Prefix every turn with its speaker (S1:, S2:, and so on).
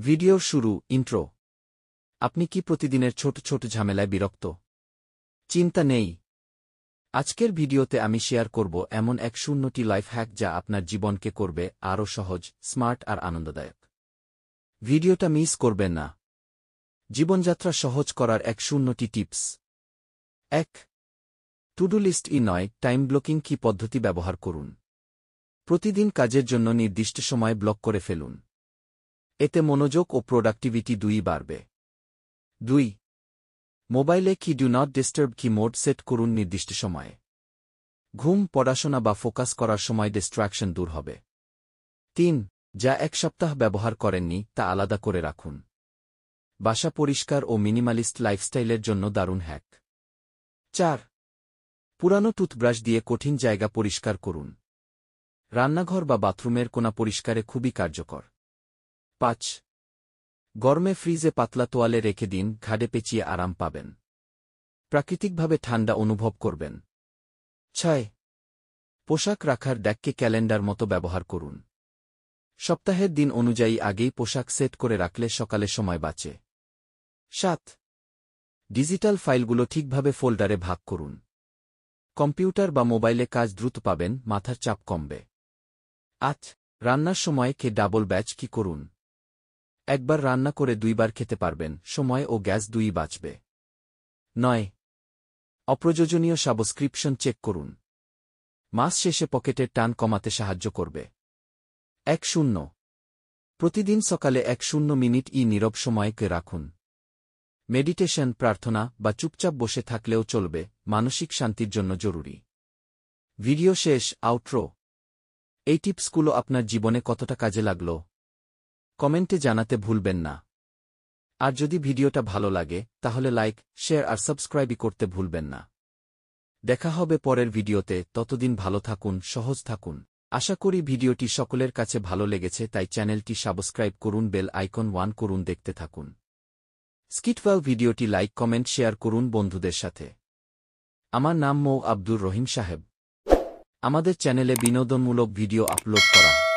S1: ভিডিওর শুরু, ইন্ট্রো। আপনি কি প্রতিদিনের ছোট ছোট ঝামেলায় বিরক্ত? চিন্তা নেই। আজকের ভিডিওতে আমি শেয়ার করব এমন ১০টি লাইফ হ্যাক যা আপনার জীবনকে করবে আরও সহজ, স্মার্ট আর আনন্দদায়ক। ভিডিওটা মিস করবেন না। জীবনযাত্রা সহজ করার ১০টি টিপস। ১. টু-ডু লিস্ট নয়, টাইম ব্লকিং কি পদ্ধতি ব্যবহার করুন। প্রতিদিন কাজের জন্য নির্দিষ্ট সময় ব্লক করে ফেলুন। এতে মনোযোগ ও প্রোডাক্টিভিটি দুইই বাড়বে। ২. মোবাইলে কি ডু নট ডিস্টার্ব কি মোড সেট করুন নির্দিষ্ট সময়ে। ঘুম, পড়াশোনা বা ফোকাস করার সময় ডিস্ট্র্যাকশন দূর হবে। ৩. যা এক সপ্তাহ ব্যবহার করেননি তা আলাদা করে রাখুন। বাসা পরিষ্কার ও মিনিমালিস্ট লাইফস্টাইলের জন্য দারুণ হ্যাক। ৪. পুরানো টুথব্রাশ দিয়ে কঠিন জায়গা পরিষ্কার করুন। রান্নাঘর বা বাথরুমের কোণা পরিষ্কারে খুবই কার্যকর। ৫. গরমে ফ্রিজে পাতলা তোয়ালে রেখে দিন, ঘাড়ে পেঁচিয়ে আরাম পাবেন। প্রাকৃতিকভাবে ঠান্ডা অনুভব করবেন। ৬. পোশাক রাখার ড্যাককে ক্যালেন্ডার মতো ব্যবহার করুন। সপ্তাহের দিন অনুযায়ী আগেই পোশাক সেট করে রাখলে সকালে সময় বাঁচে। ৭. ডিজিটাল ফাইলগুলো ঠিকভাবে ফোল্ডারে ভাগ করুন। কম্পিউটার বা মোবাইলে কাজ দ্রুত পাবেন, মাথার চাপ কমবে। ৮. রান্নার সময় ডাবল ব্যাচ কি করুন। একবার রান্না করে দুইবার খেতে পারবেন, সময় ও গ্যাস দুইই বাঁচবে। ৯. অপ্রয়োজনীয় সাবস্ক্রিপশন চেক করুন। মাস শেষে পকেটের টান কমাতে সাহায্য করবে। ১০. প্রতিদিন সকালে ১০ মিনিট নীরব সময়কে রাখুন। মেডিটেশন, প্রার্থনা বা চুপচাপ বসে থাকলেও চলবে, মানসিক শান্তির জন্য জরুরি। ভিডিও শেষ, আউট্রো। এই টিপসগুলো আপনার জীবনে কতটা কাজে লাগল কমেন্টে জানাতে ভুলবেন না। আর যদি ভিডিওটা ভালো লাগে তাহলে লাইক, শেয়ার আর সাবস্ক্রাইবই করতে ভুলবেন না। দেখা হবে পরের ভিডিওতে, ততদিন ভালো থাকুন, সহজ থাকুন। আশা করি ভিডিওটি সকলের কাছে ভালো লেগেছে, তাই চ্যানেলটি সাবস্ক্রাইব করুন, বেল আইকন ওয়ান করুন, দেখতে থাকুন। স্কিটওয়াল ভিডিওটি লাইক, কমেন্ট, শেয়ার করুন বন্ধুদের সাথে। আমার নাম মো. আব্দুর রহিম সাহেব। আমাদের চ্যানেলে বিনোদনমূলক ভিডিও আপলোড করা হয়।